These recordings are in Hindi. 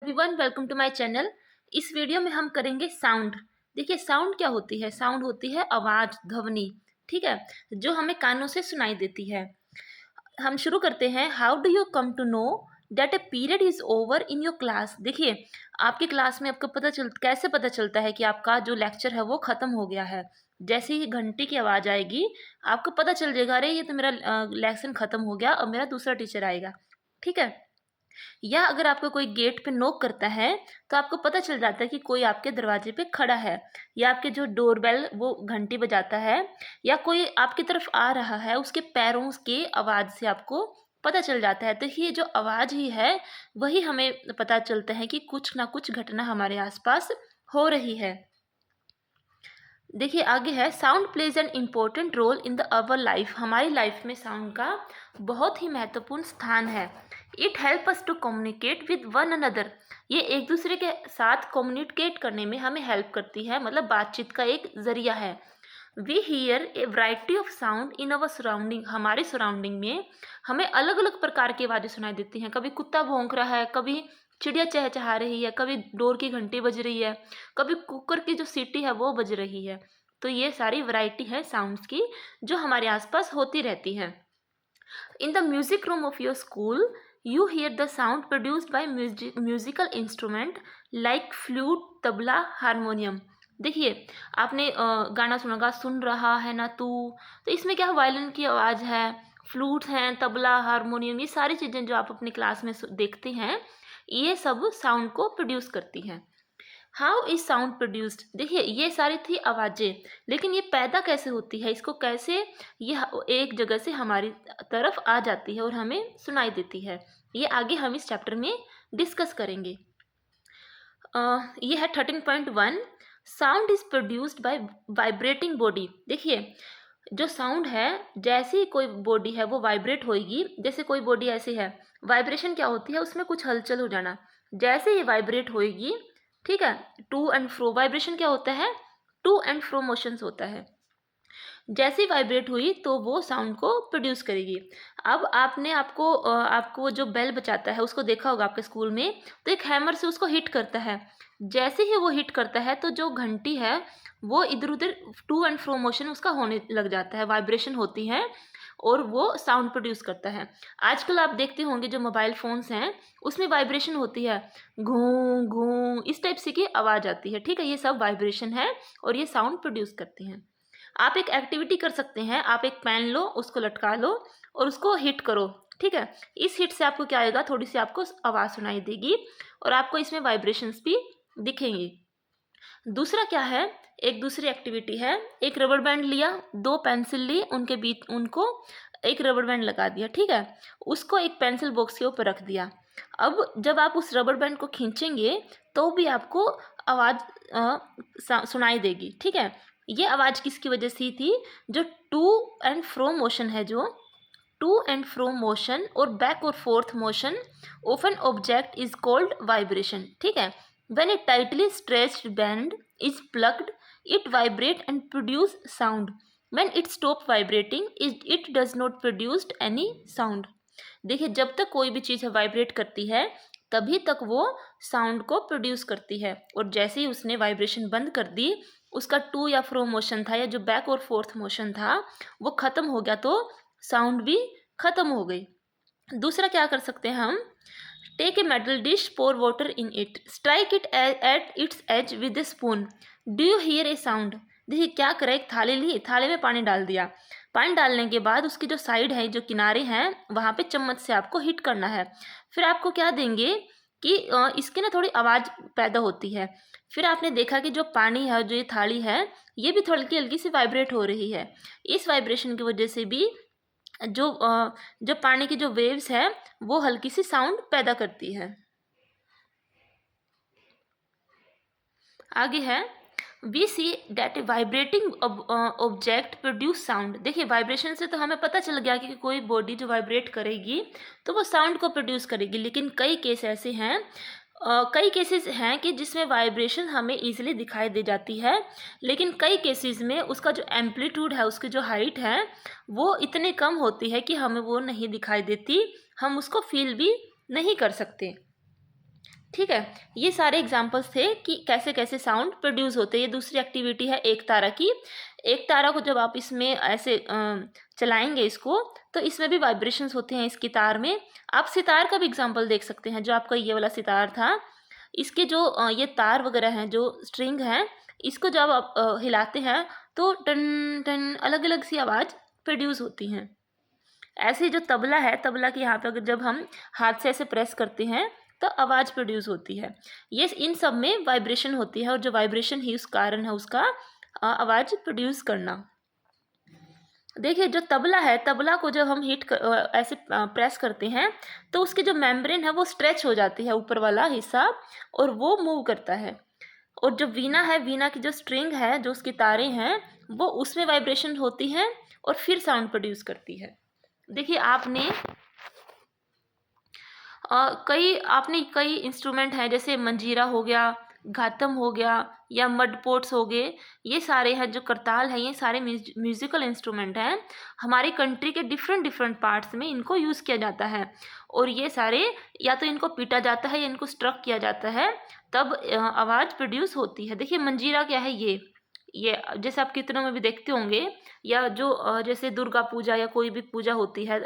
Everyone, welcome to my channel. इस वीडियो में हम करेंगे साउंड। देखिए, साउंड क्या होती है? साउंड होती है आवाज़, ध्वनि। ठीक है, जो हमें कानों से सुनाई देती है। हम शुरू करते हैं। How do you come to know that a period is over in your class? देखिए, आपकी क्लास में आपको कैसे पता चलता है कि आपका जो लेक्चर है वो ख़त्म हो गया है? जैसे ही घंटी की आवाज़ आएगी, आपको पता चल जाएगा, अरे ये तो मेरा लेसन ख़त्म हो गया, अब मेरा दूसरा टीचर आएगा। ठीक है, या अगर आपको कोई गेट पे नॉक करता है तो आपको पता चल जाता है कि कोई आपके दरवाजे पे खड़ा है, या आपके जो डोरबेल वो घंटी बजाता है, या कोई आपकी तरफ आ रहा है, उसके पैरों की आवाज़ से आपको पता चल जाता है। तो ये जो आवाज़ ही है, वही हमें पता चलता है कि कुछ ना कुछ घटना हमारे आसपास हो रही है। देखिए, आगे है, sound plays an important role in the our life. हमारी लाइफ में साउंड का बहुत ही महत्वपूर्ण स्थान है। It help us to communicate with one another. ये एक दूसरे के साथ कम्युनिकेट करने में हमें हेल्प करती है, मतलब बातचीत का एक जरिया है। We hear a variety of sound in our surrounding. हमारे सराउंडिंग में हमें अलग अलग प्रकार की आवाज़ें सुनाई देती हैं। कभी कुत्ता भौंक रहा है, कभी चिड़िया चहचहा रही है, कभी डोर की घंटी बज रही है, कभी कुकर की जो सीटी है वो बज रही है। तो ये सारी वैरायटी है साउंड्स की, जो हमारे आसपास होती रहती है। In the music room of your school you here the sound produced by musical instrument like flute, tabla, harmonium. देखिए, आपने गाना सुना होगा, सुन रहा है ना तू। तो इसमें क्या है, वायलिन की आवाज़ है, फ्लूट्स हैं, तबला, हारमोनियम, ये सारी चीज़ें जो आप अपनी क्लास में देखते हैं, ये सब साउंड को प्रोड्यूस करती हैं। How is sound produced? देखिए, ये सारी थी आवाज़ें, लेकिन ये पैदा कैसे होती है, इसको कैसे ये एक जगह से हमारी तरफ आ जाती है और हमें सुनाई देती है, ये आगे हम इस चैप्टर में डिस्कस करेंगे। ये है 13.1, sound is produced by vibrating body. देखिए, जो साउंड है, जैसे ही कोई बॉडी है वो वाइब्रेट होएगी। जैसे कोई बॉडी ऐसी है, वाइब्रेशन क्या होती है, उसमें कुछ हलचल हो जाना। जैसे ही वाइब्रेट होएगी, ठीक है, टू एंड फ्रो, वाइब्रेशन क्या होता है, टू एंड फ्रो मोशंस होता है। जैसे ही वाइब्रेट हुई तो वो साउंड को प्रोड्यूस करेगी। अब आपको जो बेल बजाता है उसको देखा होगा आपके स्कूल में, तो एक हैमर से उसको हिट करता है। जैसे ही वो हिट करता है तो जो घंटी है वो इधर उधर टू एंड फ्रो मोशन उसका होने लग जाता है, वाइब्रेशन होती है और वो साउंड प्रोड्यूस करता है। आजकल आप देखते होंगे जो मोबाइल फ़ोन्स हैं उसमें वाइब्रेशन होती है, घूं घूं इस टाइप से की आवाज़ आती है। ठीक है, ये सब वाइब्रेशन है और ये साउंड प्रोड्यूस करती हैं। आप एक एक्टिविटी कर सकते हैं, आप एक पेन लो, उसको लटका लो और उसको हिट करो। ठीक है, इस हिट से आपको क्या आएगा, थोड़ी सी आपको आवाज़ सुनाई देगी और आपको इसमें वाइब्रेशंस भी दिखेंगी। दूसरा क्या है, एक दूसरी एक्टिविटी है, एक रबर बैंड लिया, दो पेंसिल ली, उनके बीच उनको एक रबर बैंड लगा दिया। ठीक है, उसको एक पेंसिल बॉक्स के ऊपर रख दिया। अब जब आप उस रबर बैंड को खींचेंगे तो भी आपको आवाज़ सुनाई देगी। ठीक है, ये आवाज़ किसकी वजह से थी, जो टू एंड फ्रो मोशन है, जो टू एंड फ्रो मोशन और बैक और forth motion of an object is called vibration. ठीक है, when a tightly stretched band is plucked it vibrate and produce sound, when it stop vibrating it does not produced any sound. देखिए, जब तक कोई भी चीज़ वाइब्रेट करती है तभी तक वो साउंड को प्रोड्यूस करती है, और जैसे ही उसने वाइब्रेशन बंद कर दी, उसका टू या फ्रो मोशन था या जो बैक और फोर्थ मोशन था वो ख़त्म हो गया, तो साउंड भी ख़त्म हो गई। दूसरा क्या कर सकते हैं हम, take a metal dish, pour water in it, strike it at its edge with a spoon, do you hear a sound? देखिए, क्या करें, एक थाली ली, थाली में पानी डाल दिया। पानी डालने के बाद उसकी जो साइड है, जो किनारे हैं, वहाँ पे चम्मच से आपको हिट करना है। फिर आपको क्या देंगे कि इसकी ना थोड़ी आवाज़ पैदा होती है। फिर आपने देखा कि जो पानी है, जो ये थाली है, ये भी थोड़ी हल्की सी वाइब्रेट हो रही है। इस वाइब्रेशन की वजह से भी जो पानी की जो वेव्स है वो हल्की सी साउंड पैदा करती है। आगे है, we see that a vibrating object produce sound. देखिए, वाइब्रेशन से तो हमें पता चल गया कि कोई बॉडी जो वाइब्रेट करेगी तो वो साउंड को प्रोड्यूस करेगी, लेकिन कई केस ऐसे हैं, कई केसेस हैं कि जिसमें वाइब्रेशन हमें ईजिली दिखाई दे जाती है, लेकिन कई केसेस में उसका जो एम्पलीट्यूड है, उसकी जो हाइट है, वो इतनी कम होती है कि हमें वो नहीं दिखाई देती, हम उसको फील भी नहीं कर सकते। ठीक है, ये सारे एग्जांपल्स थे कि कैसे कैसे साउंड प्रोड्यूस होते हैं। ये दूसरी एक्टिविटी है एक तारा की। एक तारा को जब आप इसमें ऐसे चलाएंगे इसको, तो इसमें भी वाइब्रेशंस होते हैं इसकी तार में। आप सितार का भी एग्जांपल देख सकते हैं, जो आपका ये वाला सितार था, इसके जो ये तार वगैरह हैं, जो स्ट्रिंग हैं, इसको जब आप हिलाते हैं तो टन टन अलग अलग सी आवाज़ प्रोड्यूस होती हैं। ऐसे ही जो तबला है, तबला के यहाँ पे अगर जब हम हाथ से ऐसे प्रेस करते हैं तो आवाज़ प्रोड्यूस होती है। ये इन सब में वाइब्रेशन होती है, और जो वाइब्रेशन ही उस कारण है उसका आवाज़ प्रोड्यूस करना। देखिए जो तबला है, तबला को जब हम ऐसे प्रेस करते हैं तो उसकी जो मेम्ब्रेन है वो स्ट्रेच हो जाती है, ऊपर वाला हिस्सा, और वो मूव करता है। और जो वीणा है, वीणा की जो स्ट्रिंग है, जो उसकी तारें हैं, वो उसमें वाइब्रेशन होती हैं और फिर साउंड प्रोड्यूस करती है। देखिए आपने कई इंस्ट्रूमेंट हैं, जैसे मंजीरा हो गया, घातम हो गया, या मड पोट्स हो गए। ये सारे हैं जो करताल हैं, ये सारे म्यूजिकल इंस्ट्रूमेंट हैं। हमारी कंट्री के डिफरेंट डिफरेंट पार्ट्स में इनको यूज़ किया जाता है, और ये सारे या तो इनको पीटा जाता है या इनको स्ट्रक किया जाता है, तब आवाज़ प्रोड्यूस होती है। देखिए मंजीरा क्या है, ये जैसे आप कीर्तनों में भी देखते होंगे, या जो जैसे दुर्गा पूजा या कोई भी पूजा होती है,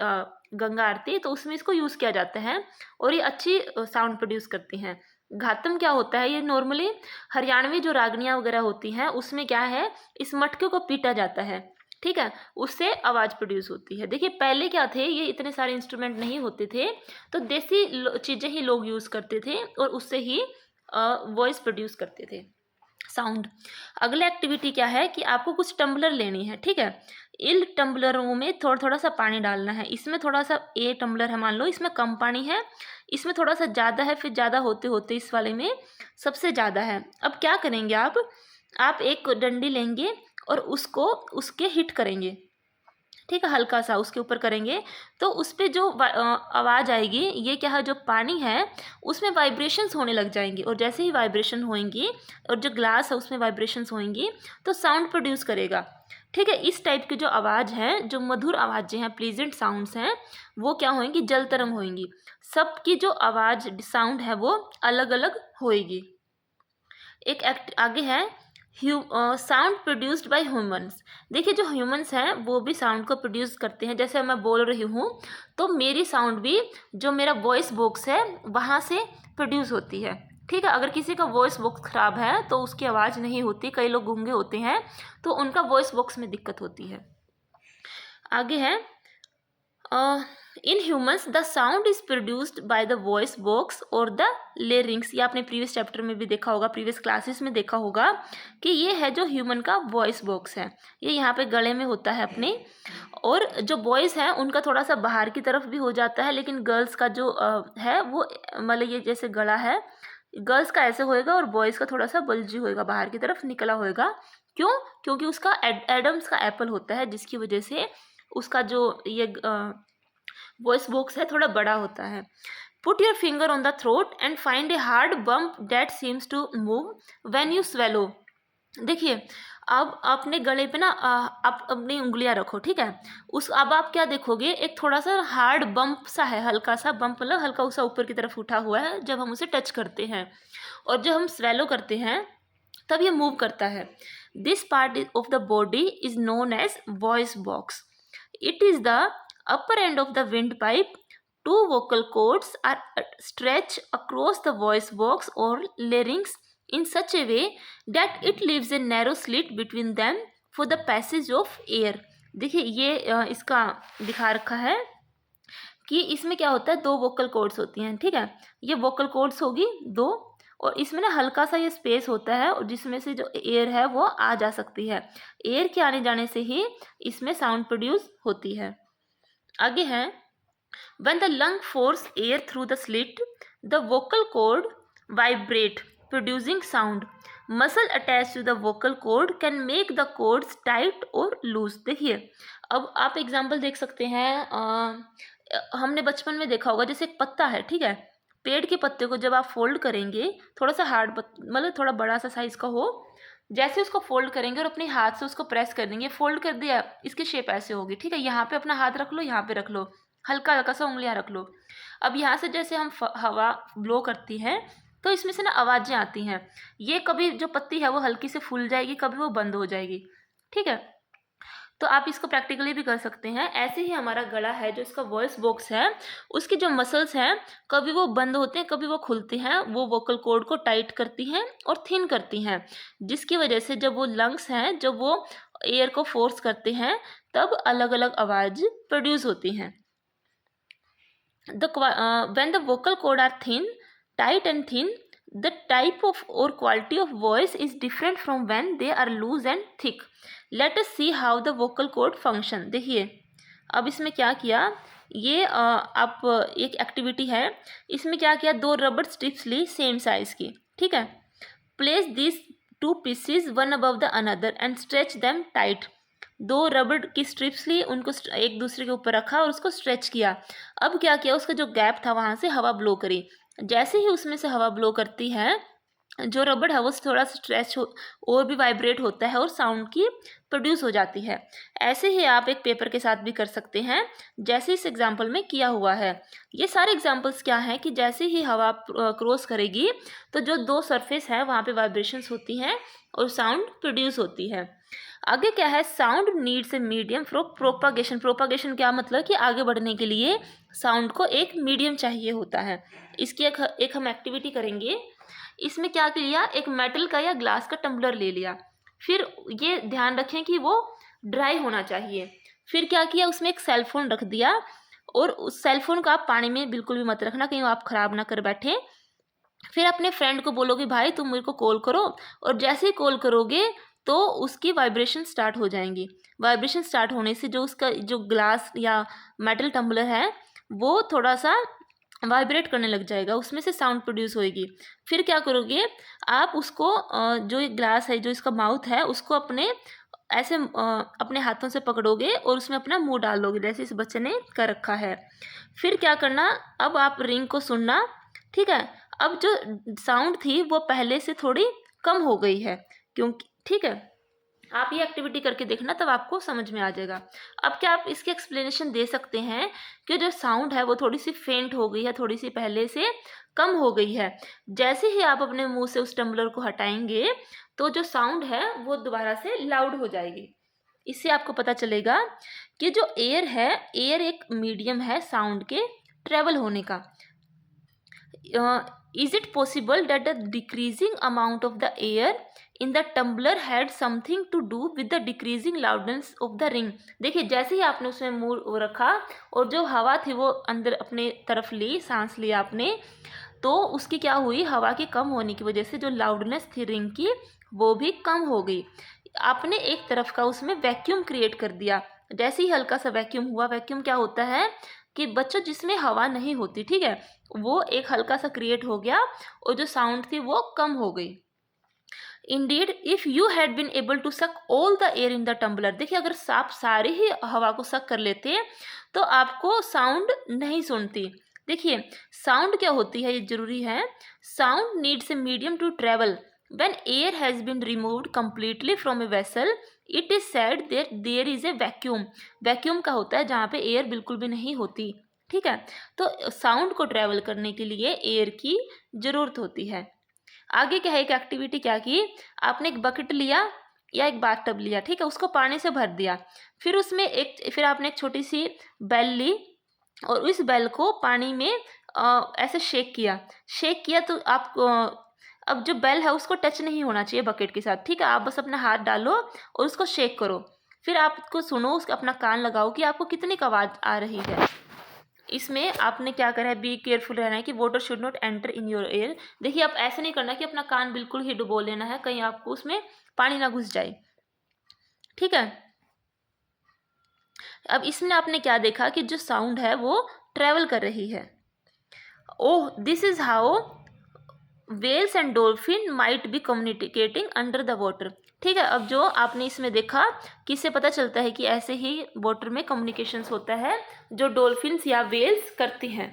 गंगा आरती, तो उसमें इसको यूज़ किया जाता है, और ये अच्छी साउंड प्रोड्यूस करती हैं। घातम क्या होता है, ये नॉर्मली हरियाणवी जो रागनियाँ वगैरह होती हैं उसमें क्या है, इस मटके को पीटा जाता है, ठीक है, उससे आवाज़ प्रोड्यूस होती है। देखिए पहले क्या थे, ये इतने सारे इंस्ट्रूमेंट नहीं होते थे, तो देसी चीज़ें ही लोग यूज़ करते थे और उससे ही वॉइस प्रोड्यूस करते थे, साउंड। अगला एक्टिविटी क्या है कि आपको कुछ टम्बलर लेनी है, ठीक है। इन टम्बलरों में थोड़ा थोड़ा सा पानी डालना है। इसमें थोड़ा सा, ए टम्बलर है मान लो, इसमें कम पानी है, इसमें थोड़ा सा ज़्यादा है, फिर ज़्यादा होते होते इस वाले में सबसे ज़्यादा है। अब क्या करेंगे आप एक डंडी लेंगे और उसको उसके हिट करेंगे, ठीक है, हल्का सा उसके ऊपर करेंगे, तो उस पर जो आवाज़ आएगी, ये क्या है, जो पानी है उसमें वाइब्रेशंस होने लग जाएंगी, और जैसे ही वाइब्रेशन होएंगी और जो ग्लास है उसमें वाइब्रेशंस होएंगी तो साउंड प्रोड्यूस करेगा, ठीक है। इस टाइप की जो आवाज़ है, जो मधुर आवाज़ें हैं, प्लीजेंट साउंड्स हैं, वो क्या होएंगी, जल तरंग होएंगी। सबकी जो आवाज़ साउंड है वो अलग अलग होएगी। एक एक्ट आगे है, साउंड प्रोड्यूस्ड बाय ह्यूमंस। देखिए जो ह्यूमंस हैं वो भी साउंड को प्रोड्यूस करते हैं। जैसे मैं बोल रही हूँ तो मेरी साउंड भी, जो मेरा वॉइस बॉक्स है वहाँ से प्रोड्यूस होती है, ठीक है। अगर किसी का वॉइस बॉक्स ख़राब है तो उसकी आवाज़ नहीं होती, कई लोग गूंगे होते हैं तो उनका वॉइस बॉक्स में दिक्कत होती है। आगे है, in humans the sound is produced by the voice box और द लेरिंग्स। ये आपने प्रीवियस चैप्टर में भी देखा होगा, प्रीवियस क्लासेस में देखा होगा कि ये है जो ह्यूमन का वॉइस बॉक्स है, ये यहाँ पे गले में होता है अपने। और जो बॉयज़ हैं उनका थोड़ा सा बाहर की तरफ भी हो जाता है, लेकिन गर्ल्स का जो है वो मतलब ये जैसे गला है, गर्ल्स का ऐसे होएगा और बॉयज़ का थोड़ा सा बल्जी होएगा, बाहर की तरफ निकला होएगा। क्यों? क्योंकि उसका एडम्स का एप्पल होता है, जिसकी वजह से उसका जो ये वॉइस बॉक्स है थोड़ा बड़ा होता है। Put your finger on the throat and find a hard bump that seems to move when you swallow. देखिए अब अपने गले पे ना आप अपनी उंगलियां रखो, ठीक है। अब आप क्या देखोगे, एक थोड़ा सा हार्ड बम्प सा है, हल्का सा बम्प, मतलब हल्का सा ऊपर की तरफ उठा हुआ है जब हम उसे टच करते हैं, और जब हम स्वेलो करते हैं तब ये मूव करता है। This part of the body is known as voice box. It is the upper end of the windpipe. Two vocal cords are stretched across the voice box or larynx in such a way that it leaves a narrow slit between them for the passage of air. देखिए ये इसका दिखा रखा है कि इसमें क्या होता है, दो वोकल कॉर्ड्स होती हैं, ठीक है। ये वोकल कॉर्ड्स होगी दो, और इसमें ना हल्का सा ये स्पेस होता है, और जिसमें से जो एयर है वो आ जा सकती है। एयर के आने जाने से ही इसमें साउंड प्रोड्यूस होती है। आगे है, when the lung force air through the slit, the vocal cord vibrate, producing sound. Muscle attached to the vocal cord can make the cords tight or loose. देखिए अब आप एग्जाम्पल देख सकते हैं, हमने बचपन में देखा होगा, जैसे एक पत्ता है, ठीक है, पेड़ के पत्ते को जब आप फोल्ड करेंगे, थोड़ा सा हार्ड मतलब थोड़ा बड़ा सा साइज का हो, जैसे उसको फोल्ड करेंगे और अपने हाथ से उसको प्रेस कर देंगे, फोल्ड कर दिया, इसकी शेप ऐसे होगी, ठीक है। यहाँ पे अपना हाथ रख लो, यहाँ पे रख लो, हल्का हल्का सा उंगलियां रख लो। अब यहाँ से जैसे हम हवा ब्लो करती हैं तो इसमें से ना आवाज़ें आती हैं। ये कभी जो पत्ती है वो हल्की से फूल जाएगी, कभी वो बंद हो जाएगी। ठीक है, तो आप इसको प्रैक्टिकली भी कर सकते हैं। ऐसे ही हमारा गला है, जो इसका वॉइस बॉक्स है, उसकी जो मसल्स हैं कभी वो बंद होते हैं, कभी वो खुलते हैं। वो वोकल कॉर्ड को टाइट करती हैं और थिन करती हैं, जिसकी वजह से जब वो लंग्स हैं, जब वो एयर को फोर्स करते हैं, तब अलग अलग आवाज़ प्रोड्यूस होती हैं। When the vocal cord are thin, tight and thin, the type of or quality of voice is different from when they are loose and thick. Let us see how the vocal cord function. देखिए अब इसमें क्या किया, ये आप एक एक्टिविटी है, इसमें क्या किया, 2 रबर स्ट्रिप्स ली सेम साइज की। ठीक है, place this 2 pieces one above the another and stretch them tight. 2 रबड़ की स्ट्रिप्स ली, उनको एक दूसरे के ऊपर रखा और उसको स्ट्रेच किया। अब क्या किया, उसका जो गैप था वहाँ से हवा ब्लो करी। जैसे ही उसमें से हवा ब्लो करती है, जो रबड़ है वो थोड़ा सा स्ट्रेच हो और भी वाइब्रेट होता है और साउंड की प्रोड्यूस हो जाती है। ऐसे ही आप एक पेपर के साथ भी कर सकते हैं, जैसे इस एग्जाम्पल में किया हुआ है। ये सारे एग्जाम्पल्स क्या हैं कि जैसे ही हवा क्रॉस करेगी तो जो 2 सरफेस है वहाँ पे वाइब्रेशंस होती हैं और साउंड प्रोड्यूस होती है। आगे क्या है, sound needs a medium for propagation. Propagation क्या मतलब कि आगे बढ़ने के लिए साउंड को एक मीडियम चाहिए होता है। इसकी एक हम एक्टिविटी करेंगे। इसमें क्या किया, एक मेटल का या ग्लास का टम्बलर ले लिया, फिर ये ध्यान रखें कि वो ड्राई होना चाहिए। फिर क्या किया, उसमें एक सेल फोन रख दिया और उस सेल फोन को आप पानी में बिल्कुल भी मत रखना, कहीं आप ख़राब ना कर बैठे। फिर अपने फ्रेंड को बोलोगे भाई तुम मेरे को कॉल करो, और जैसे ही कॉल करोगे तो उसकी वाइब्रेशन स्टार्ट हो जाएंगी। वाइब्रेशन स्टार्ट होने से जो उसका जो ग्लास या मेटल टम्बलर है वो थोड़ा सा वाइब्रेट करने लग जाएगा, उसमें से साउंड प्रोड्यूस होएगी। फिर क्या करोगे, आप उसको जो ये ग्लास है, जो इसका माउथ है, उसको अपने ऐसे अपने हाथों से पकड़ोगे और उसमें अपना मुंह डाल लोगे, जैसे इस बच्चे ने कर रखा है। फिर क्या करना, अब आप रिंग को सुनना। ठीक है, अब जो साउंड थी वो पहले से थोड़ी कम हो गई है, क्योंकि ठीक है, आप ये एक्टिविटी करके देखना, तब आपको समझ में आ जाएगा। अब क्या आप इसकी एक्सप्लेनेशन दे सकते हैं कि जो साउंड है वो थोड़ी सी फेंट हो गई है, थोड़ी सी पहले से कम हो गई है। जैसे ही आप अपने मुंह से उस टम्बलर को हटाएंगे तो जो साउंड है वो दोबारा से लाउड हो जाएगी। इससे आपको पता चलेगा कि जो एयर है, एयर एक मीडियम है साउंड के ट्रेवल होने का। Is it possible that the decreasing amount of the air in the tumbler had something to do with the decreasing loudness of the ring? देखिए जैसे ही आपने उसमें मुंह रखा और जो हवा थी वो अंदर अपने तरफ ली, सांस लिया आपने, तो उसकी क्या हुई, हवा के कम होने की वजह से जो लाउडनेस थी रिंग की वो भी कम हो गई। आपने एक तरफ का उसमें वैक्यूम क्रिएट कर दिया। जैसे ही हल्का सा वैक्यूम हुआ, वैक्यूम क्या होता है कि बच्चों जिसमें हवा नहीं होती, ठीक है, वो एक हल्का सा क्रिएट हो गया और जो साउंड थी वो कम हो गई। Indeed if you had been able to suck all the air in the tumbler, देखिए अगर आप सारे ही हवा को सक कर लेते तो आपको साउंड नहीं सुनती। देखिए साउंड क्या होती है, ये जरूरी है। Sound needs a medium to travel. When air has been removed completely from a vessel, it is said that there is a vacuum. Vacuum का होता है जहाँ पे एयर बिल्कुल भी नहीं होती। ठीक है, तो साउंड को ट्रेवल करने के लिए एयर की ज़रूरत होती है। आगे क्या है, एक एक्टिविटी क्या की, आपने एक बकेट लिया या एक बाथटब लिया, ठीक है, उसको पानी से भर दिया। फिर उसमें फिर आपने एक छोटी सी बेल ली और इस बेल को पानी में ऐसे शेक किया तो आप अब जो बेल है उसको टच नहीं होना चाहिए बकेट के साथ। ठीक है, आप बस अपना हाथ डालो और उसको शेक करो। फिर आपको सुनो, उसका अपना कान लगाओ कि आपको कितनी आवाज़ आ रही है। इसमें आपने क्या करा है, बी केयरफुल रहना है कि water should not enter in your air. देखिए आप ऐसे नहीं करना कि अपना कान बिल्कुल ही डुबो लेना है, कहीं आपको उसमें पानी ना घुस जाए। ठीक है, अब इसमें आपने क्या देखा कि जो साउंड है वो ट्रेवल कर रही है। Oh, this is how whales and dolphin might be communicating under the water. ठीक है, अब जो आपने इसमें देखा कि इससे पता चलता है कि ऐसे ही वाटर में कम्युनिकेशंस होता है जो डॉल्फिन्स या वेल्स करती हैं।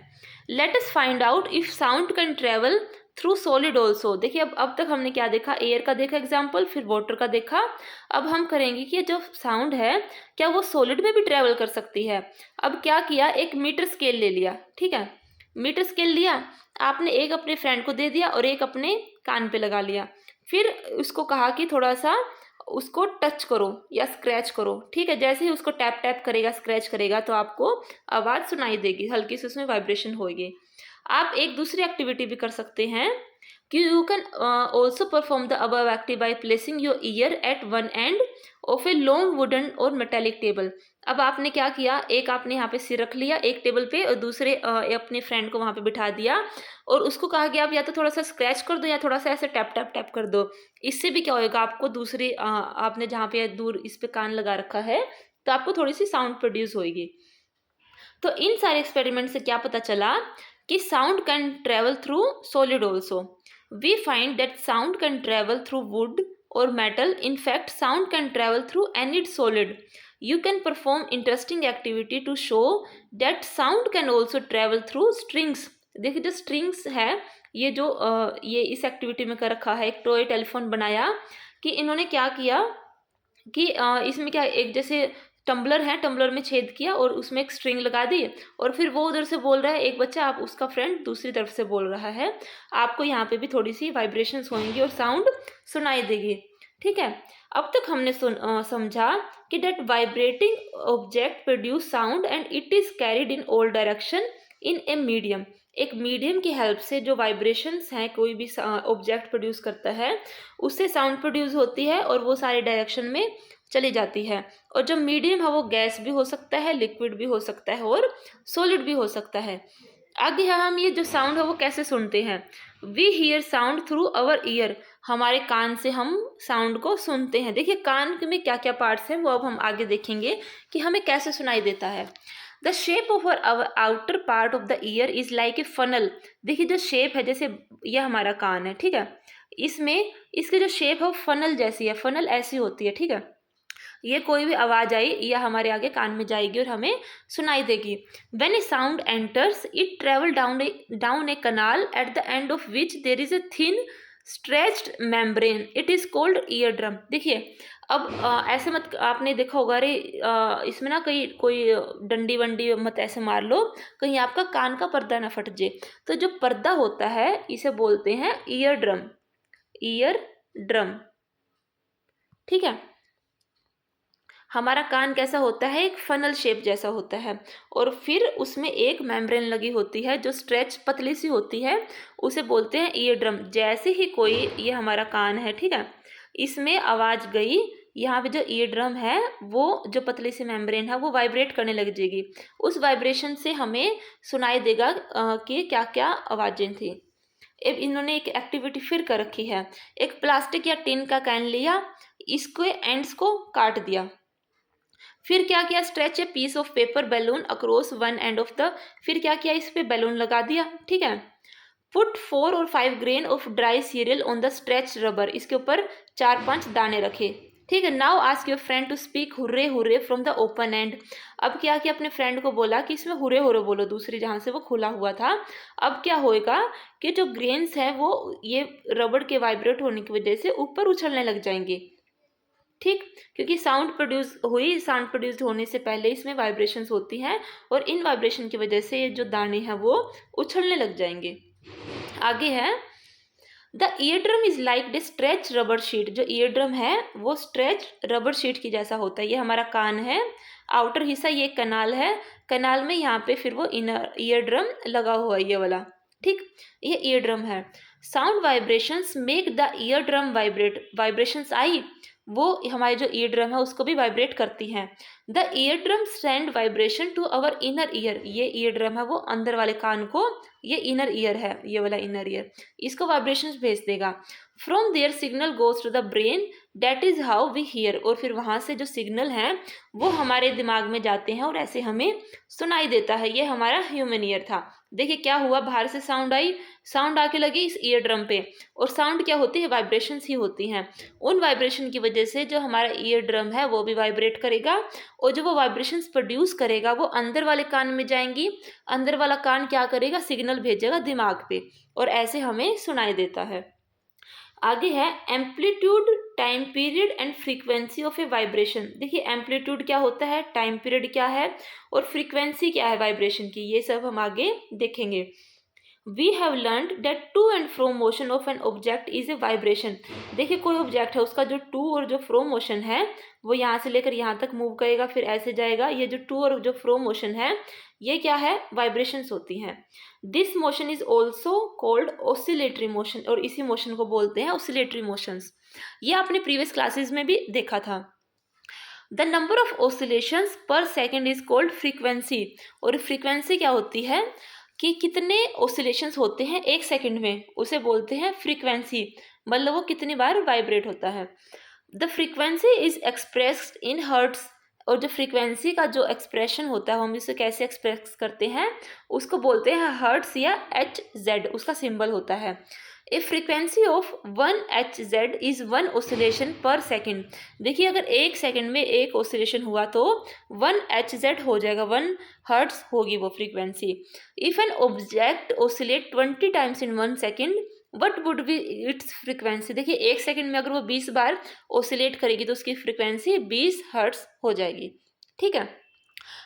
Let us find out if sound can travel through solid also. देखिए अब तक हमने क्या देखा, एयर का देखा एग्जाम्पल, फिर वाटर का देखा। अब हम करेंगे कि जो साउंड है क्या वो सॉलिड में भी ट्रेवल कर सकती है। अब क्या किया, एक मीटर स्केल ले लिया। ठीक है, मीटर स्केल लिया, आपने एक अपने फ्रेंड को दे दिया और एक अपने कान पे लगा लिया। फिर उसको कहा कि थोड़ा सा उसको टच करो या स्क्रैच करो, ठीक है। जैसे ही उसको टैप टैप करेगा, स्क्रैच करेगा, तो आपको आवाज़ सुनाई देगी, हल्की सी उसमें वाइब्रेशन होगी। आप एक दूसरी एक्टिविटी भी कर सकते हैं कि you can also perform the above active by placing your ear at one end of a long wooden और मेटेलिक टेबल। अब आपने क्या किया, एक आपने यहाँ पे सिर रख लिया एक टेबल पे और दूसरे अपने फ्रेंड को वहाँ पे बिठा दिया और उसको कहा कि आप या तो थोड़ा सा स्क्रैच कर दो या थोड़ा सा ऐसे टैप टैप टैप कर दो। इससे भी क्या होएगा, आपको दूसरी आपने जहाँ पे दूर इस पे कान लगा रखा है तो आपको थोड़ी सी साउंड प्रोड्यूस होगी। तो इन सारे एक्सपेरिमेंट से क्या पता चला कि sound can travel through solid also. We find that sound can travel through wood और metal. In fact sound can travel through any solid. You can perform interesting activity to show that sound can also travel through strings. देखिए जो स्ट्रिंग्स है, ये जो ये इस एक्टिविटी में कर रखा है, एक टॉय टेलीफोन बनाया कि इन्होंने क्या किया कि इसमें क्या एक जैसे टम्बलर है, टम्बलर में छेद किया और उसमें एक स्ट्रिंग लगा दी और फिर वो उधर से बोल रहा है एक बच्चा, आप उसका फ्रेंड दूसरी तरफ से बोल रहा है। आपको यहाँ पे भी थोड़ी सी वाइब्रेशंस होंगी और साउंड सुनाई देगी, ठीक है। अब तक हमने समझा कि that vibrating object produce sound and it is carried in all direction in a medium. एक मीडियम की हेल्प से जो वाइब्रेशंस हैं, कोई भी ऑब्जेक्ट प्रोड्यूस करता है उससे साउंड प्रोड्यूस होती है और वो सारे डायरेक्शन में चली जाती है। और जो मीडियम है वो गैस भी हो सकता है, लिक्विड भी हो सकता है और सॉलिड भी हो सकता है। आगे है हम ये जो साउंड है वो कैसे सुनते हैं। We hear sound through our ear. हमारे कान से हम साउंड को सुनते हैं। देखिए कान में क्या क्या पार्ट्स हैं वो अब हम आगे देखेंगे कि हमें कैसे सुनाई देता है। The shape of our outer part of the year is like a funnel. देखिए जो शेप है, जैसे यह हमारा कान है, ठीक है, इसमें इसकी जो शेप है वो फनल जैसी है, फनल ऐसी होती है, ठीक है। ये कोई भी आवाज़ आई या हमारे आगे कान में जाएगी और हमें सुनाई देगी। When a sound enters it travel down a canal at the end of which there is a thin stretched membrane, it is called ear drum. देखिए अब ऐसे मत, आपने देखा होगा अरे इसमें ना कहीं कोई डंडी वंडी मत ऐसे मार लो कहीं आपका कान का पर्दा ना फट जाए। तो जो पर्दा होता है इसे बोलते हैं ईयर ड्रम, ईयर ड्रम, ठीक है। हमारा कान कैसा होता है, एक फनल शेप जैसा होता है और फिर उसमें एक मेम्ब्रेन लगी होती है जो स्ट्रेच पतली सी होती है, उसे बोलते हैं ईयर ड्रम। जैसे ही कोई, ये हमारा कान है, ठीक है, इसमें आवाज़ गई, यहाँ पे जो ईयर ड्रम है वो जो पतली सी मेम्ब्रेन है वो वाइब्रेट करने लग जाएगी। उस वाइब्रेशन से हमें सुनाई देगा कि क्या क्या आवाज़ें थी। अब इन्होंने एक एक्टिविटी फिर कर रखी है। एक प्लास्टिक या टिन का कैन लिया, इसको एंड्स को काट दिया, फिर क्या किया, stretch a piece of paper balloon across one end of the, फिर क्या किया, इस पे बैलून लगा दिया, ठीक है। पुट 4 और 5 grain of dry cereal on the stretch rubber, इसके ऊपर 4-5 दाने रखे, ठीक है। Now ask your friend to speak hurray hurray from the open end. अब क्या किया, अपने फ्रेंड को बोला कि इसमें हुर्रे हुर्रे बोलो, दूसरी जहाँ से वो खुला हुआ था। अब क्या होएगा कि जो ग्रेन्स हैं वो ये रबड़ के वाइब्रेट होने की वजह से ऊपर उछलने लग जाएंगे, ठीक, क्योंकि साउंड प्रोड्यूस होने से पहले इसमें वाइब्रेशंस होती हैं और इन वाइब्रेशन की वजह से ये जो दाने हैं वो उछलने लग जाएंगे। आगे है the ear drum is like the stretch rubber sheet. जो ईयर ड्रम है वो स्ट्रेच रबर शीट की जैसा होता है। ये हमारा कान है, आउटर हिस्सा ये कनाल है, कनाल में यहाँ पे फिर वो इनर ईयर ड्रम लगा हुआ है, ये वाला, ठीक, ये ईयर ड्रम है। Sound vibrations make the ear drum vibrate. Vibrations आई, वो हमारे जो ईयर ड्रम है उसको भी वाइब्रेट करती हैं। The ear drum send vibration to our inner ear. ये ईयर ड्रम है वो अंदर वाले कान को, ये इनर ईयर है, ये वाला इनर ईयर, इसको वाइब्रेशंस भेज देगा। From there signal goes to the brain, that is how we hear. और फिर वहाँ से जो सिग्नल हैं वो हमारे दिमाग में जाते हैं और ऐसे हमें सुनाई देता है। ये हमारा ह्यूमन ईयर था। देखिए क्या हुआ, बाहर से साउंड आई, साउंड आके लगी इस ईयर ड्रम पे, और साउंड क्या होती है, वाइब्रेशंस ही होती हैं। उन वाइब्रेशन की वजह से जो हमारा ईयर ड्रम है वो भी वाइब्रेट करेगा और जो वो वाइब्रेशंस प्रोड्यूस करेगा वो अंदर वाले कान में जाएंगी। अंदर वाला कान क्या करेगा, सिग्नल भेजेगा दिमाग पे और ऐसे हमें सुनाई देता है। आगे है amplitude, time period and frequency of a vibration. देखिए एम्पलीट्यूड क्या होता है, टाइम पीरियड क्या है और फ्रीक्वेंसी क्या है वाइब्रेशन की, ये सब हम आगे देखेंगे। We have learned that to and fro motion of an object is a vibration. देखिए कोई ऑब्जेक्ट है, उसका जो टू और जो फ्रो मोशन है वो यहाँ से लेकर यहाँ तक मूव करेगा, फिर ऐसे जाएगा। ये जो टू और जो फ्रो मोशन है ये क्या है, वाइब्रेशंस होती हैं। This motion is also called oscillatory motion, और इसी मोशन को बोलते हैं ऑसिलेटरी मोशंस। ये आपने प्रीवियस क्लासेस में भी देखा था। द नंबर ऑफ ऑसिलेशंस पर सेकेंड इज कॉल्ड फ्रीक्वेंसी, और फ्रीक्वेंसी क्या होती है कि कितने ऑसिलेशंस होते हैं एक सेकंड में, उसे बोलते हैं फ्रीक्वेंसी, मतलब वो कितनी बार वाइब्रेट होता है। The frequency is expressed in hertz, और जो फ्रीक्वेंसी का जो एक्सप्रेशन होता है हम इसे कैसे एक्सप्रेस करते हैं उसको बोलते हैं हर्ट्स या एच जेड, उसका सिंबल होता है। A frequency of 1 Hz is 1 oscillation per second. देखिए अगर एक सेकेंड में एक ऑसिलेशन हुआ तो 1 Hz हो जाएगा, 1 हर्ट्स होगी वो frequency. If an object oscillate 20 times in 1 second what would be it's frequency. देखिए एक सेकेंड में अगर वो 20 बार ऑसिलेट करेगी तो उसकी फ्रीक्वेंसी 20 हर्ट्स हो जाएगी। ठीक है,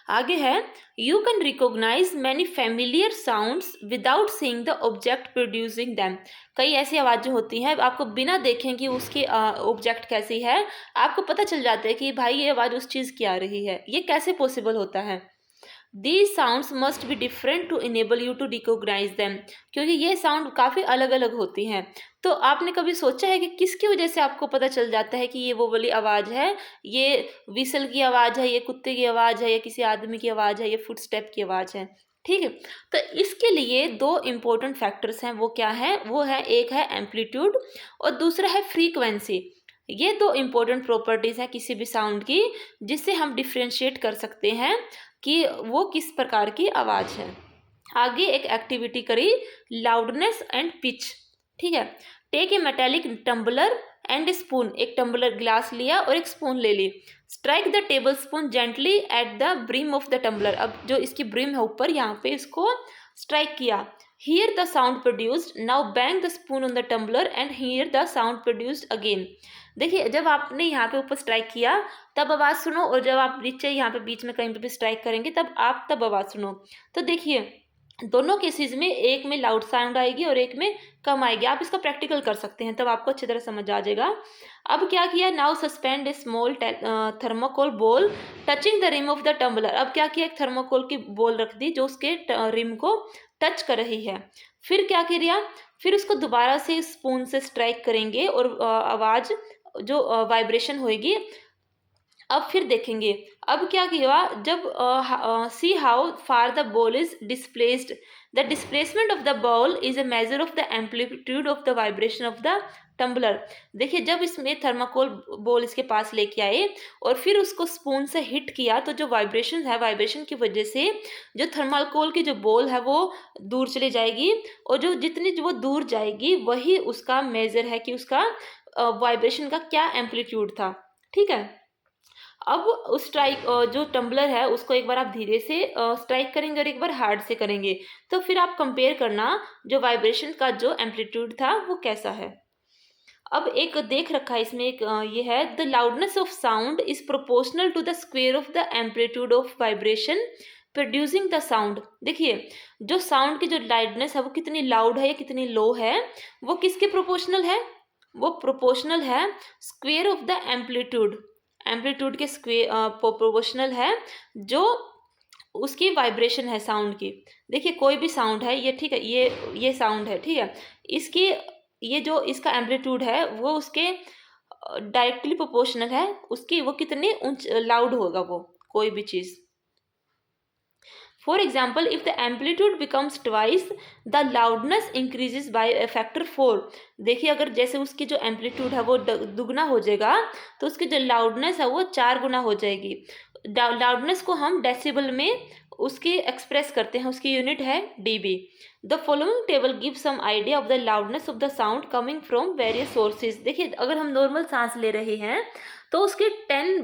आगे है you can recognise many familiar sounds without seeing the object producing them. कई ऐसी आवाज़ें होती हैं आपको बिना देखें कि उसकी ऑब्जेक्ट कैसी है आपको पता चल जाता है कि भाई ये आवाज़ उस चीज़ की आ रही है। ये कैसे पॉसिबल होता है? These sounds must be different to enable you to recognize them, क्योंकि ये साउंड काफ़ी अलग अलग होती हैं। तो आपने कभी सोचा है कि किसकी वजह से आपको पता चल जाता है कि ये वो वाली आवाज़ है, ये विसल की आवाज़ है, ये कुत्ते की आवाज़ है, या किसी आदमी की आवाज़ है, ये फुटस्टेप की आवाज़ है? ठीक है, तो इसके लिए दो इम्पोर्टेंट फैक्टर्स हैं। वो क्या है? वो है, एक है एम्पलीट्यूड और दूसरा है फ्रीक्वेंसी। ये दो इम्पोर्टेंट प्रॉपर्टीज़ हैं किसी भी साउंड की जिससे हम डिफ्रेंशिएट कर सकते हैं कि वो किस प्रकार की आवाज़ है। आगे एक एक्टिविटी करी, लाउडनेस एंड पिच। ठीक है, take a metallic tumbler and spoon. एक टम्बलर ग्लास लिया और एक स्पून ले ली। Strike the table spoon gently at the brim of the tumbler. अब जो इसकी ब्रिम है ऊपर, यहाँ पे इसको स्ट्राइक किया। Hear the sound produced, now bang the spoon on the tumbler and hear the sound produced again. देखिए जब आपने यहाँ पे ऊपर स्ट्राइक किया तब आवाज़ सुनो, और जब आप नीचे यहाँ पे बीच में कहीं पे भी स्ट्राइक करेंगे तब आवाज़ सुनो। तो देखिए दोनों केसेस में एक में लाउड साउंड आएगी और एक में कम आएगी। आप इसका प्रैक्टिकल कर सकते हैं तब आपको अच्छी तरह समझ आ जाएगा। अब क्या किया, now suspend a small thermocol ball touching the rim of the tumbler. अब क्या किया, एक थर्मोकोल की बॉल रख दी जो उसके रिम को टच कर रही है। फिर क्या किया, फिर उसको दोबारा से स्पून से स्ट्राइक करेंगे और आवाज़ जो वाइब्रेशन होएगी। अब फिर देखेंगे अब क्या किया, जब see how far the ball is displaced. The displacement of the ball is a measure of the amplitude of the vibration of the tumbler. देखिए जब इसमें थर्माकोल बॉल इसके पास लेके आए और फिर उसको स्पून से हिट किया तो जो वाइब्रेशन है, वाइब्रेशन की वजह से जो थर्माकोल की जो बॉल है वो दूर चली जाएगी, और जो जितनी वो दूर जाएगी वही उसका मेजर है कि उसका वाइब्रेशन का क्या एम्पलीट्यूड था। ठीक है, अब उस स्ट्राइक जो टम्बलर है उसको एक बार आप धीरे से स्ट्राइक करेंगे और एक बार हार्ड से करेंगे, तो फिर आप कंपेयर करना जो वाइब्रेशन का जो एम्पलीट्यूड था वो कैसा है। अब एक देख रखा है इसमें, एक ये है, the loudness of sound is proportional to the square of the amplitude of vibration producing the sound. देखिए जो साउंड की जो लाउडनेस है वो कितनी लाउड है या कितनी लो है, वो किसके प्रोपोर्शनल है? वो प्रोपोर्शनल है square of the amplitude. Amplitude के स्क्वेयर प्रोपोर्शनल है जो उसकी वाइब्रेशन है साउंड की। देखिए कोई भी साउंड है ये, ठीक है, ये साउंड है, ठीक है, इसकी ये जो इसका एम्पलीट्यूड है वो उसके डायरेक्टली प्रोपोर्शनल है उसकी, वो कितनी ऊंच लाउड होगा वो कोई भी चीज़। For example, if the amplitude becomes twice, the loudness increases by a factor 4। देखिए अगर जैसे उसकी जो एम्पलीट्यूड है वो दुगना हो जाएगा तो उसकी जो लाउडनेस है वो 4 गुना हो जाएगी। लाउडनेस को हम डेसिबल में उसकी एक्सप्रेस करते हैं, उसकी यूनिट है dB। The following table give some idea of the loudness of the sound coming from various sources. देखिए अगर हम नॉर्मल सांस ले रहे हैं तो उसकी 10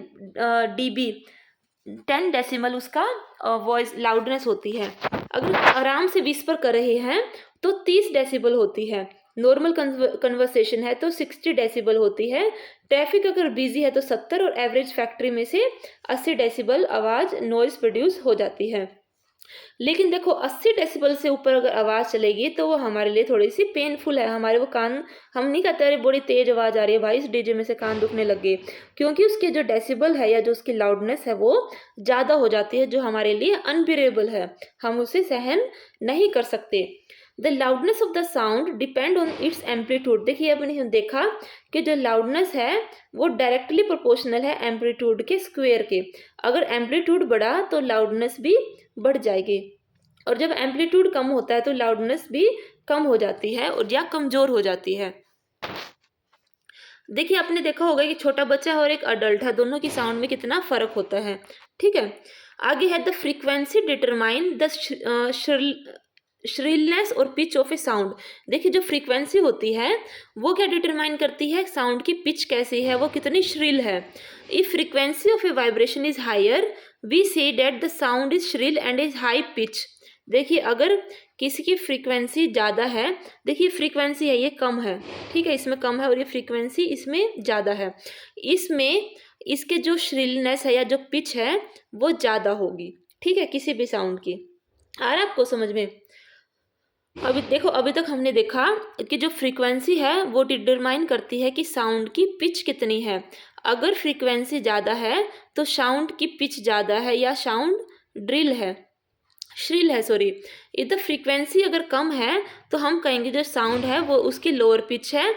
dB 10 डेसिमल उसका वॉइस लाउडनेस होती है। अगर आराम से विस्पर कर रहे हैं तो 30 डेसिबल होती है। नॉर्मल कन्वर्सेशन है तो 60 डेसिबल होती है। ट्रैफिक अगर बिजी है तो 70, और एवरेज फैक्ट्री में से 80 डेसिबल आवाज़ नॉइज प्रोड्यूस हो जाती है। लेकिन देखो 80 डेसिबल से ऊपर अगर आवाज़ चलेगी तो वो हमारे लिए थोड़ी सी पेनफुल है, हमारे वो कान, हम नहीं कहते अरे बड़ी तेज आवाज़ आ रही है भाई इस डीजे में से कान दुखने लग गए, क्योंकि उसके जो डेसिबल है या जो उसकी लाउडनेस है वो ज़्यादा हो जाती है, जो हमारे लिए अनबियरेबल है, हम उसे सहन नहीं कर सकते। The loudness of the sound depend on it's amplitude. देखिए अपने देखा कि जो लाउडनेस है वो डायरेक्टली प्रोपोर्शनल है एम्पलीट्यूड के स्क्वायर के। अगर एम्पलीट्यूड बढ़ा तो लाउडनेस भी बढ़ जाएगी, और जब एम्पलीट्यूड कम होता है तो लाउडनेस भी कम हो जाती है और या कमज़ोर हो जाती है। देखिए आपने देखा होगा कि छोटा बच्चा है और एक अडल्ट है, दोनों की साउंड में कितना फ़र्क होता है। ठीक है, आगे है the frequency determine the shrillness और पिच ऑफ ए साउंड। देखिए जो फ्रीक्वेंसी होती है वो क्या डिटरमाइन करती है, साउंड की पिच कैसी है, वो कितनी श्रिल है। If frequency of a vibration is higher we say that the sound is shrill and is high pitch. देखिए अगर किसी की फ्रीक्वेंसी ज़्यादा है, देखिए फ्रीक्वेंसी है ये कम है, ठीक है, इसमें कम है और ये फ्रीक्वेंसी इसमें ज़्यादा है, इसमें इसके जो श्रिलनेस है या जो पिच है वो ज़्यादा होगी। ठीक है, किसी भी साउंड की। आ रहा है आपको समझ में? अभी देखो अभी तक हमने देखा कि जो फ्रीक्वेंसी है वो डिटरमाइन करती है कि साउंड की पिच कितनी है। अगर फ्रीक्वेंसी ज़्यादा है तो साउंड की पिच ज़्यादा है या साउंड ड्रिल है, श्रिल है, सॉरी। इधर फ्रीक्वेंसी अगर कम है तो हम कहेंगे जो साउंड है वो उसकी लोअर पिच है।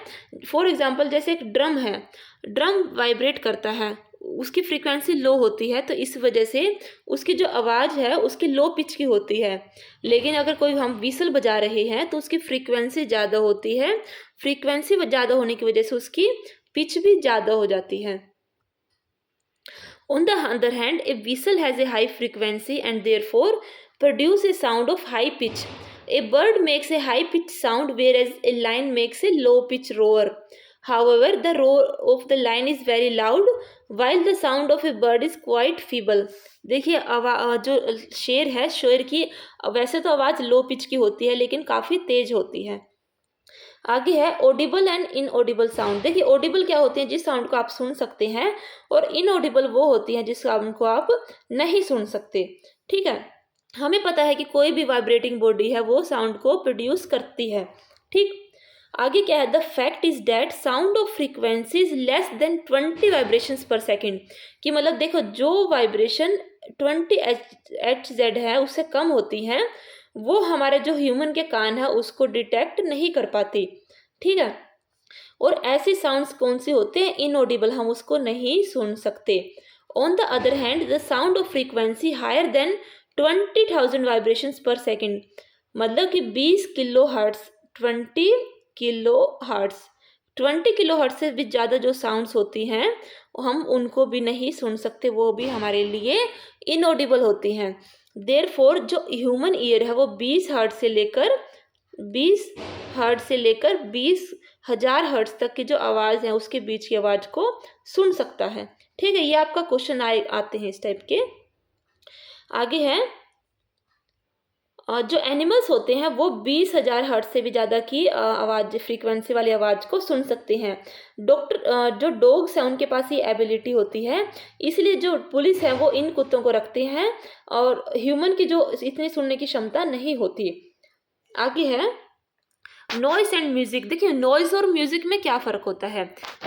फॉर एग्जांपल जैसे एक ड्रम है, ड्रम वाइब्रेट करता है, उसकी फ्रीक्वेंसी लो होती है तो इस वजह से उसकी जो आवाज़ है उसकी लो पिच की होती है। लेकिन अगर कोई हम व्हीसल बजा रहे हैं तो उसकी फ्रीक्वेंसी ज़्यादा होती है, फ्रीक्वेंसी ज़्यादा होने की वजह से उसकी पिच भी ज़्यादा हो जाती है। On the other hand, a whistle has a high frequency and therefore produce a sound of high pitch. A bird makes a high pitch sound whereas a lion makes a low pitch roar. However, the roar of the lion is very loud while the sound of a bird is quite feeble. देखिए जो शेर है, शेर की वैसे तो आवाज़ लो पिच की होती है लेकिन काफ़ी तेज होती है। आगे है ऑडिबल एंड इनऑडिबल साउंड। देखिए ऑडिबल क्या होते हैं, जिस साउंड को आप सुन सकते हैं, और इनऑडिबल वो होती हैं जिस साउंड को आप नहीं सुन सकते। ठीक है, हमें पता है कि कोई भी वाइब्रेटिंग बॉडी है वो साउंड को प्रोड्यूस करती है। ठीक, आगे क्या है, the fact is that sound of frequency is less than 20 vibrations per second. कि मतलब देखो जो वाइब्रेशन 20 Hz है उससे कम होती हैं वो हमारे जो ह्यूमन के कान है उसको डिटेक्ट नहीं कर पाती। ठीक है, और ऐसी साउंड्स कौन सी होते हैं, इनऑडिबल, हम उसको नहीं सुन सकते। On the other hand the sound of frequency higher than 20,000 vibrations per second, मतलब कि 20 kilohertz, 20 kilohertz, 20 kilohertz से भी ज़्यादा जो साउंड्स होती हैं हम उनको भी नहीं सुन सकते, वो भी हमारे लिए इनऑडिबल होती हैं। देयरफॉर जो ह्यूमन ईयर है वो 20 हर्ट्ज से लेकर 20,000 हर्ट्ज तक की जो आवाज़ है उसके बीच की आवाज़ को सुन सकता है। ठीक है, ये आपका क्वेश्चन आते हैं इस टाइप के। आगे है जो एनिमल्स होते हैं वो 20,000 हर्ट्ज से भी ज़्यादा की आवाज़, फ्रीक्वेंसी वाली आवाज़ को सुन सकते हैं। जो डॉग्स हैं उनके पास ये एबिलिटी होती है, इसलिए जो पुलिस है वो इन कुत्तों को रखते हैं, और ह्यूमन की जो इतनी सुनने की क्षमता नहीं होती। आगे है नॉइस एंड म्यूजिक। देखिए नॉइज और म्यूजिक में क्या फ़र्क होता है।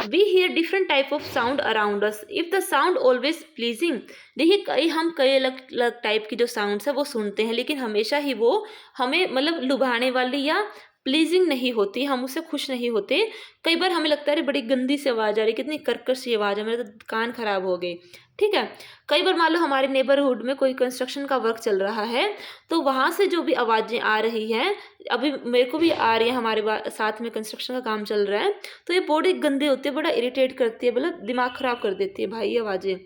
We hear different type of sound around us if the sound always pleasing. देखिए हम कई अलग अलग टाइप की जो साउंड्स है वो सुनते हैं, लेकिन हमेशा ही वो हमें मतलब लुभाने वाली या प्लीजिंग नहीं होती, हम उससे खुश नहीं होते। कई बार हमें लगता है बड़ी गंदी सी आवाज़ आ रही, कितनी कर्कश सी आवाज़ है, मेरे तो कान खराब हो गए। ठीक है, कई बार मान लो हमारे नेबरहुड में कोई कंस्ट्रक्शन का वर्क चल रहा है तो वहाँ से जो भी आवाज़ें आ रही हैं, अभी मेरे को भी आ रही है, हमारे साथ में कंस्ट्रक्शन का काम चल रहा है, तो ये बड़ी गंदी होती है, बड़ा इरिटेट करती है, मतलब दिमाग ख़राब कर देती है भाई ये आवाज़ें।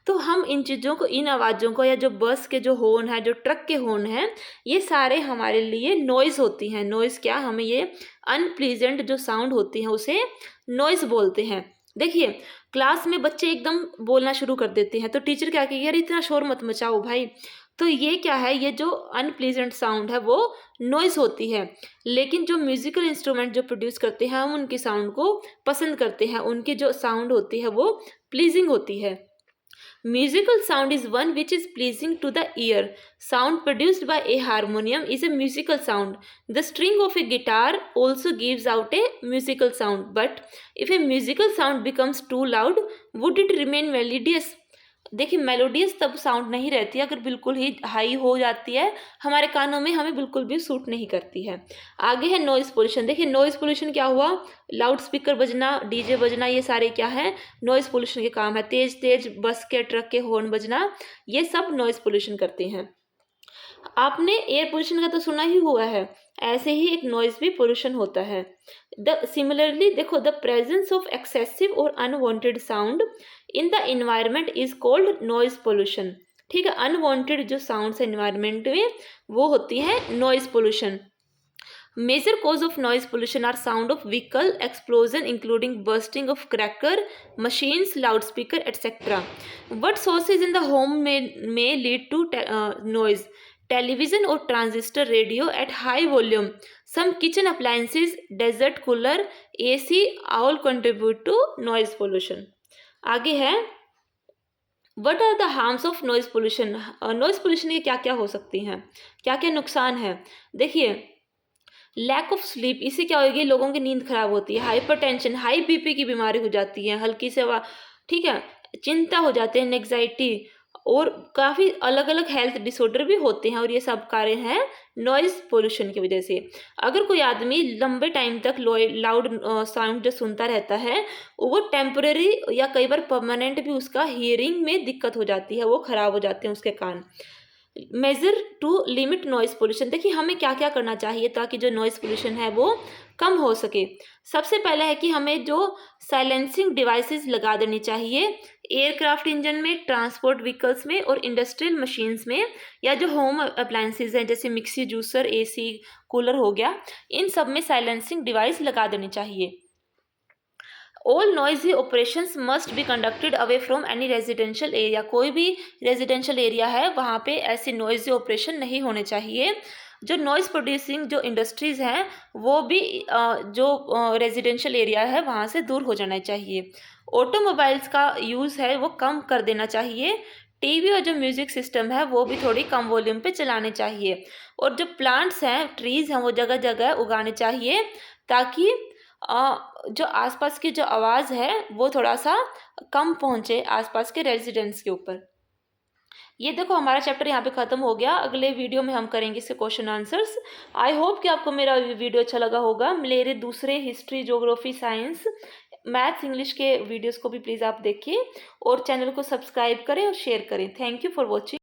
तो हम इन चीज़ों को, इन आवाज़ों को, या जो बस के जो हॉर्न है, जो ट्रक के हॉर्न हैं, ये सारे हमारे लिए नॉइज़ होती हैं। नॉइज़ क्या, हमें ये अनप्लीजेंट जो साउंड होती हैं उसे नॉइज़ बोलते हैं। देखिए क्लास में बच्चे एकदम बोलना शुरू कर देते हैं तो टीचर क्या कहेगी, यार इतना शोर मत मचाओ भाई। तो ये क्या है, ये जो अनप्लीजेंट साउंड है वो नॉइज़ होती है। लेकिन जो म्यूज़िकल इंस्ट्रूमेंट जो प्रोड्यूस करते हैं हम उनकी साउंड को पसंद करते हैं, उनकी जो साउंड होती है वो प्लीजिंग होती है। Musical sound is one which is pleasing to the ear. Sound produced by a harmonium is a musical sound. The string of a guitar also gives out a musical sound. But if a musical sound becomes too loud, would it remain melodious? देखिए मेलोडियस तब साउंड नहीं रहती है अगर बिल्कुल ही हाई हो जाती है, हमारे कानों में हमें बिल्कुल भी सूट नहीं करती है। आगे है नॉइज़ पोल्यूशन। देखिए नॉइज़ पोल्यूशन क्या हुआ, लाउड स्पीकर बजना, डीजे बजना, ये सारे क्या है, नॉइज़ पोल्यूशन के काम है। तेज़ तेज़ बस के ट्रक के हॉर्न बजना, ये सब नॉइज़ पोल्यूशन करते हैं। आपने एयर पोल्यूशन का तो सुना ही हुआ है, ऐसे ही एक नॉइज़ भी पोल्यूशन होता है। सिमिलरली देखो, द प्रेजेंस ऑफ एक्सेसिव और unwanted sound in the environment is called noise pollution. ठीक है, अनवांटेड जो साउंड्स एनवायरमेंट में वो होती है noise pollution. Major cause of noise pollution are sound of vehicle explosion including bursting of cracker, machines, loudspeaker, etc. What sources in the home may lead to noise? Television or transistor radio at high volume. Some kitchen appliances, desert cooler, AC all contribute to noise pollution. आगे है what are the harms of noise pollution. Noise pollution के क्या क्या हो सकती हैं, क्या क्या नुकसान है। देखिए लैक ऑफ स्लीप, इससे क्या होगी, लोगों की नींद खराब होती है। हाइपरटेंशन, हाई बीपी की बीमारी हो जाती है, हल्की से ठीक है, चिंता हो जाते हैं, एंग्जाइटी, और काफ़ी अलग अलग हेल्थ डिसऑर्डर भी होते हैं, और ये सब कारण हैं नॉइज़ पोल्यूशन की वजह से। अगर कोई आदमी लंबे टाइम तक लाउड साउंड जो सुनता रहता है, वो टेम्परेरी या कई बार परमानेंट भी उसका हियरिंग में दिक्कत हो जाती है, वो ख़राब हो जाते हैं उसके कान। Measure to limit noise pollution, देखिए हमें क्या क्या करना चाहिए ताकि जो नॉइज़ पोल्यूशन है वो कम हो सके। सबसे पहला है कि हमें जो साइलेंसिंग डिवाइसेस लगा देनी चाहिए एयरक्राफ्ट इंजन में, ट्रांसपोर्ट व्हीकल्स में और इंडस्ट्रियल मशीन्स में, या जो होम अप्लायंसेज हैं जैसे मिक्सी, जूसर, एसी, कूलर हो गया, इन सब में साइलेंसिंग डिवाइस लगा देनी चाहिए। All noisy operations must be conducted away from any residential area. कोई भी रेजिडेंशियल एरिया है वहाँ पे ऐसे नॉइजी ऑपरेशन नहीं होने चाहिए। जो नॉइज़ प्रोड्यूसिंग जो इंडस्ट्रीज़ हैं वो भी जो रेजिडेंशियल एरिया है वहाँ से दूर हो जाना चाहिए। ऑटोमोबाइल्स का यूज़ है वो कम कर देना चाहिए। टीवी और जो म्यूज़िक सिस्टम है वो भी थोड़ी कम वॉल्यूम पे चलाने चाहिए। और जो प्लांट्स हैं, ट्रीज़ हैं, वो जगह जगह उगाने चाहिए ताकि जो आसपास की जो आवाज़ है वो थोड़ा सा कम पहुँचे आसपास के रेजिडेंट्स के ऊपर। ये देखो हमारा चैप्टर यहाँ पे ख़त्म हो गया। अगले वीडियो में हम करेंगे इसके क्वेश्चन आंसर्स। आई होप कि आपको मेरा वीडियो अच्छा लगा होगा। मेरे दूसरे history, geography, science, maths, English के वीडियोस को भी प्लीज़ आप देखिए और चैनल को सब्सक्राइब करें और शेयर करें। Thank you for watching.